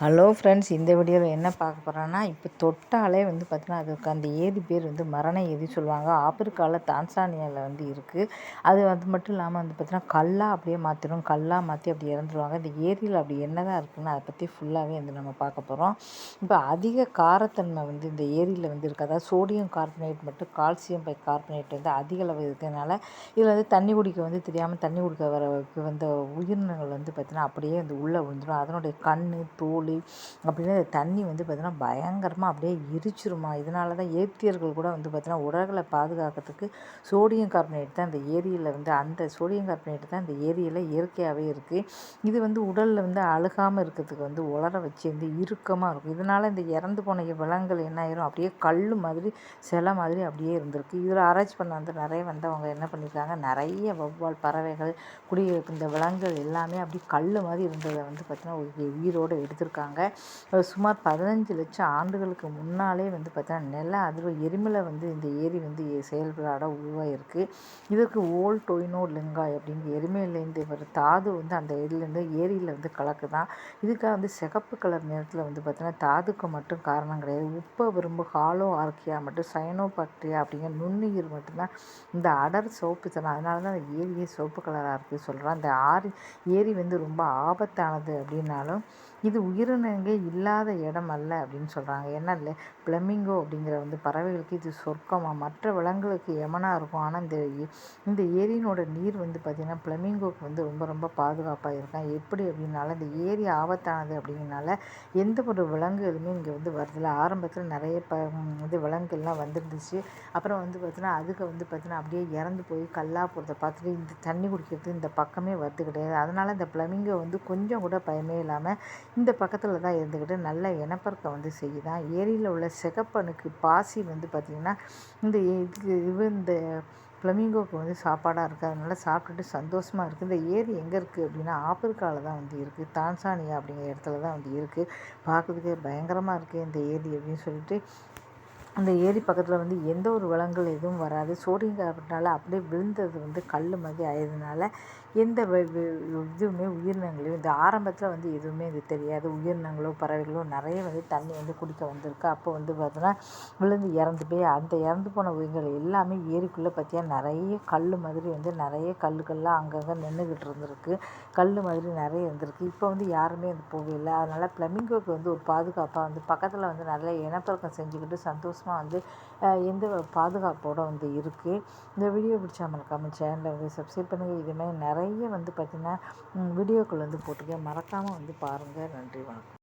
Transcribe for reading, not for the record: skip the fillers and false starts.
Hello friends, இந்த வீடியோவில் என்ன பார்க்க போகிறோன்னா, இப்போ தொட்டாலே வந்து பார்த்தீங்கன்னா அதுக்கு அந்த ஏரி பேர் வந்து மரண ஏரி சொல்லுவாங்க. ஆப்பிரிக்காவில் தான்சானியாவில் வந்து இருக்குது. அது மட்டும் இல்லாமல் வந்து பார்த்தீங்கன்னா கல்லாக அப்படியே மாற்றிடும், கல்லாக மாற்றி அப்படி இறந்துருவாங்க. இந்த ஏரியில் அப்படி என்ன தான் இருக்குன்னு அதை பற்றி ஃபுல்லாகவே வந்து நம்ம பார்க்க போகிறோம். இப்போ அதிக காரத்தன்மை வந்து இந்த ஏரியில் வந்து இருக்குது. அதாவது சோடியம் கார்பனேட் மற்றும் கால்சியம் பை கார்பனேட் வந்து அதிக அளவு இருக்கிறதுனால இதில் வந்து தண்ணி குடிக்க வந்து தெரியாமல் தண்ணி குடிக்க வர வந்த உயிரினங்கள் வந்து பார்த்திங்கன்னா அப்படியே வந்து உள்ளே விழுந்துடும். அதனுடைய கண், தோல் அப்படின்னு தண்ணி வந்து பார்த்திங்கன்னா பயங்கரமாக அப்படியே எரிச்சிருமா. இதனால தான் ஏத்தியர்கள் கூட வந்து பார்த்திங்கன்னா உடல்களை பாதுகாக்கிறதுக்கு சோடியம் கார்பனேட் தான் இந்த ஏரியில் வந்து அந்த சோடியம் கார்பனேட் தான் இந்த ஏரியில் இயற்கையாகவே இருக்குது. இது வந்து உடலில் வந்து அழுகாமல் இருக்கிறதுக்கு வந்து உலர வச்சு வந்து இறுக்கமாக இருக்கும். இதனால் இந்த இறந்து போன விலங்குகள் என்ன ஆயிரும், அப்படியே கல் மாதிரி சிலை மாதிரி அப்படியே இருந்திருக்கு. இதில் ஆராய்ச்சி பண்ண வந்து நிறைய வந்தவங்க என்ன பண்ணியிருக்காங்க, நிறைய வௌவால் பறவைகள் இந்த விலங்குகள் எல்லாமே அப்படி கல் மாதிரி இருந்ததை வந்து பார்த்திங்கன்னா உயிரோடு எடுத்திருக்காங்க. சுமார் 15 லட்சம் ஆண்டுகளுக்கு முன்னாலே வந்து பார்த்தீங்கன்னா நில அதிர்வு எரிமலை வந்து இந்த ஏரி வந்து செயல்பட உருவாயிருக்கு. இதற்கு ஓல் டொய்னோ லிங்காய் அப்படிங்கிற எரிமலையிலேருந்து வர தாது வந்து அந்த இதுலேருந்து ஏரியில் வந்து கலக்குதான். இதுக்காக வந்து சிகப்பு கலர் நிறத்தில் வந்து பார்த்தீங்கன்னா தாதுக்கு மட்டும் காரணம் கிடையாது. உப்பை விரும்பு ஹாலோ ஆர்கியா மற்றும் சைனோபாக்டீரியா அப்படிங்கிற நுண்ணுயிர் மட்டும்தான் இந்த அடர் சிவப்பு தனம். அதனால தான் அந்த ஏரியே சிவப்பு கலராக இருக்குது சொல்கிறான். அந்த ஏரி வந்து ரொம்ப ஆபத்தானது அப்படின்னாலும் இது உயிரினங்களே இல்லாத இடம் அல்ல அப்படின்னு சொல்கிறாங்க. ஏன்னா ஃப்ளமிங்கோ அப்படிங்கிற வந்து பறவைகளுக்கு இது சொர்க்கமாக, மற்ற விலங்குகளுக்கு யமனாக இருக்கும். ஆனால் இந்த ஏரியினோட நீர் வந்து பார்த்திங்கன்னா ஃப்ளமிங்கோக்கு வந்து ரொம்ப ரொம்ப பாதுகாப்பாக இருக்கும். எப்படி அப்படின்னால இந்த ஏரி ஆபத்தானது அப்படிங்கிறனால எந்த ஒரு விலங்குகளுமே இங்கே வந்து வரதில்லை. ஆரம்பத்தில் நிறைய இது விலங்குகள்லாம் வந்துருந்துச்சு. அப்புறம் வந்து பார்த்திங்கன்னா அதுக்கு வந்து பார்த்திங்கன்னா அப்படியே இறந்து போய் கல்லாக போகிறத பார்த்துட்டு இந்த தண்ணி குடிக்கிறது இந்த பக்கமே வரது கிடையாது. அதனால் இந்த ஃப்ளமிங்கோ வந்து கொஞ்சம் கூட பயமே இல்லாமல் இந்த பக்கத்தில் தான் இருந்துக்கிட்டு நல்ல இனப்பெருக்கம் வந்து செய்யுதான். ஏரியில் உள்ள சிகப்பணுக்கு பாசி வந்து பார்த்திங்கன்னா இந்த ஃப்ளமிங்கோக்கு வந்து சாப்பாடாக இருக்குது. அதனால் சாப்பிட்டுட்டு சந்தோஷமாக இருக்குது. இந்த ஏரி எங்கே இருக்குது அப்படின்னா ஆப்பிரிக்காவில் தான் வந்து இருக்குது. தான்சானியா அப்படிங்கிற இடத்துல தான் வந்து இருக்குது. பார்க்குறதுக்கே பயங்கரமாக இருக்குது இந்த ஏரி அப்படின்னு சொல்லிட்டு. அந்த ஏரி பக்கத்தில் வந்து எந்த ஒரு விலங்குகள் எதுவும் வராது. சோடியம் கார்பனேட்டால் அப்படியே விழுந்தது வந்து கல் மாதிரி ஆயிடுறதுனால எந்த இதுவுமே உயிரினங்களையும் இந்த ஆரம்பத்தில் வந்து எதுவுமே இது தெரியாது. உயிரினங்களோ பறவைகளோ நிறைய வந்து தண்ணி வந்து குடிக்க வந்திருக்கு. அப்போ வந்து பார்த்தோன்னா விழுந்து இறந்து போய் அந்த இறந்து போன உயிர்கள் எல்லாமே ஏரிக்குள்ளே பார்த்தியா நிறைய கல் மாதிரி வந்து நிறைய கல்லுக்கள்லாம் அங்கங்கே நின்றுக்கிட்டு இருந்திருக்கு. கல் மாதிரி நிறைய இருந்திருக்கு. இப்போ வந்து யாருமே அது போகவில்லை. அதனால் ஃப்ளமிங்கோக்கு வந்து ஒரு பாதுகாப்பாக வந்து பக்கத்தில் வந்து நிறைய இனப்பெருக்கம் செஞ்சுக்கிட்டு சந்தோஷமாக வந்து எந்த பாதுகாப்போடு வந்து இருக்குது. இந்த வீடியோ பிடிச்சா மறக்காமல் சேனலை வந்து சப்ஸ்கிரைப் பண்ணுங்கள். இதுமாதிரி நிறைய வந்து பார்த்திங்கன்னா வீடியோக்கள் வந்து போட்டிருக்கேன், மறக்காமல் வந்து பாருங்கள். நன்றி, வணக்கம்.